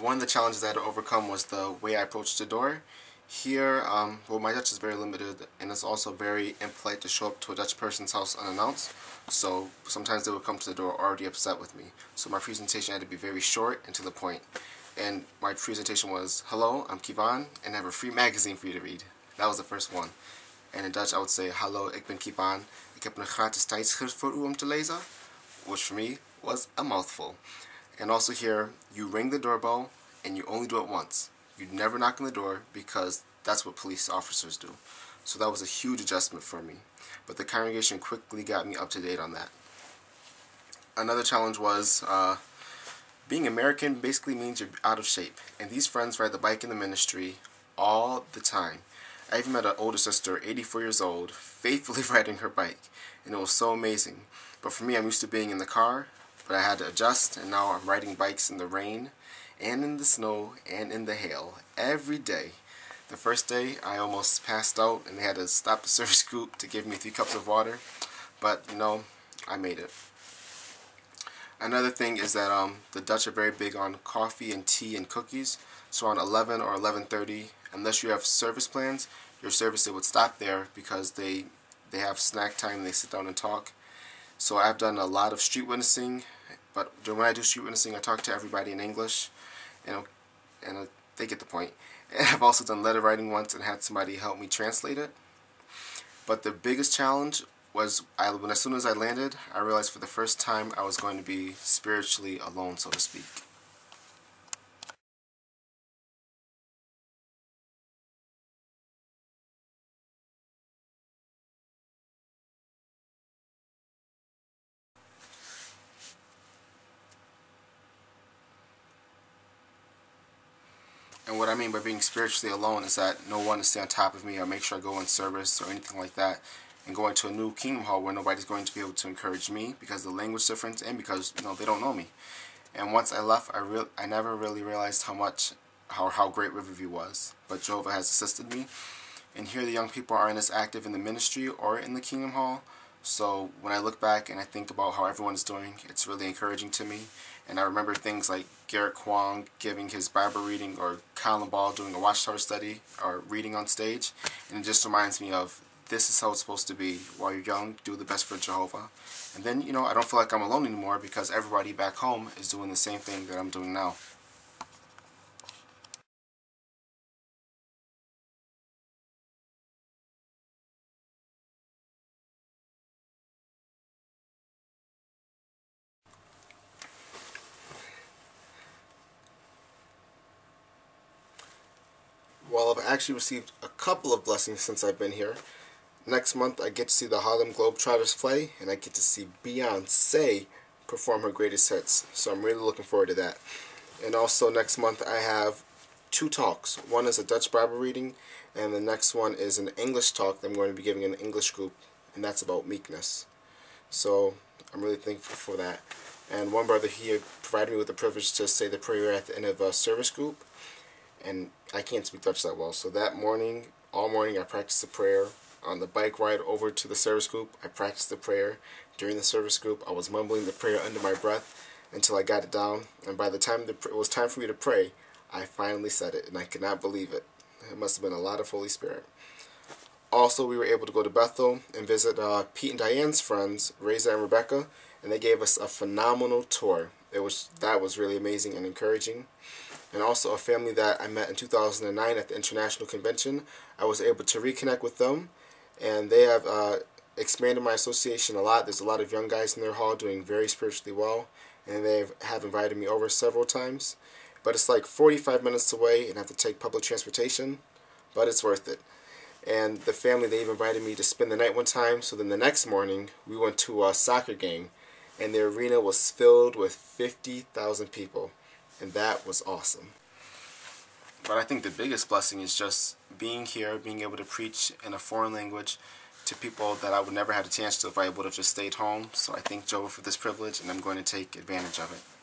One of the challenges I had to overcome was the way I approached the door. Here, well, my Dutch is very limited, and it's also very impolite to show up to a Dutch person's house unannounced. So sometimes they would come to the door already upset with me. So my presentation had to be very short and to the point. And my presentation was, "Hello, I'm Kevan, and I have a free magazine for you to read." That was the first one. And in Dutch, I would say, "Hallo, ik ben Kevan. Ik heb een gratis tijdschrift voor u om te lezen," which for me was a mouthful. And also here, you ring the doorbell, and you only do it once. You never knock on the door because that's what police officers do. So that was a huge adjustment for me. But the congregation quickly got me up to date on that. Another challenge was being American basically means you're out of shape. And these friends ride the bike in the ministry all the time. I even met an older sister, 84 years old, faithfully riding her bike. And it was so amazing. But for me, I'm used to being in the car, but I had to adjust, and now I'm riding bikes in the rain, and in the snow, and in the hail, every day. The first day, I almost passed out, and they had to stop the service group to give me 3 cups of water. But, you know, I made it. Another thing is that the Dutch are very big on coffee and tea and cookies. So around 11 or 11:30, unless you have service plans, your service would stop there because they have snack time and they sit down and talk. So I've done a lot of street witnessing, but when I do street witnessing, I talk to everybody in English, and they get the point. And I've also done letter writing once and had somebody help me translate it. But the biggest challenge was when as soon as I landed, I realized for the first time I was going to be spiritually alone, so to speak. And what I mean by being spiritually alone is that no one is stay on top of me or make sure I go in service or anything like that. And going to a new kingdom hall where nobody's going to be able to encourage me because of the language difference and because they don't know me. And once I left, I never really realized how great Riverview was. But Jehovah has assisted me. And here the young people aren't as active in the ministry or in the kingdom hall. So when I look back and I think about how everyone is doing, it's really encouraging to me. And I remember things like Garrett Kwong giving his Bible reading, or Colin Ball doing a Watchtower study or reading on stage. And it just reminds me of, this is how it's supposed to be. While you're young, do the best for Jehovah. And then, I don't feel like I'm alone anymore because everybody back home is doing the same thing that I'm doing now. Well, I've actually received a couple of blessings since I've been here. Next month, I get to see the Harlem Globetrotters play, and I get to see Beyonce perform her greatest hits. So I'm really looking forward to that. And also next month, I have 2 talks. One is a Dutch Bible reading, and the next one is an English talk that I'm going to be giving in an English group, and that's about meekness. So I'm really thankful for that. And one brother here provided me with the privilege to say the prayer at the end of a service group. And I can't speak Dutch that well, so that morning, all morning, I practiced the prayer. On the bike ride over to the service group, I practiced the prayer. During the service group, I was mumbling the prayer under my breath until I got it down. And by the time it was time for me to pray, I finally said it, and I could not believe it. It must have been a lot of Holy Spirit. Also, we were able to go to Bethel and visit Pete and Diane's friends, Reza and Rebecca, and they gave us a phenomenal tour. That was really amazing and encouraging. And also a family that I met in 2009 at the International Convention. I was able to reconnect with them, and they have expanded my association a lot. There's a lot of young guys in their hall doing very spiritually well, and they have invited me over several times. But it's like 45 minutes away and I have to take public transportation, but it's worth it. And the family, they even invited me to spend the night one time, so then the next morning we went to a soccer game, and the arena was filled with 50,000 people. And that was awesome. But I think the biggest blessing is just being here, being able to preach in a foreign language to people that I would never have a chance to if I would have just stayed home. So I thank Joe for this privilege, and I'm going to take advantage of it.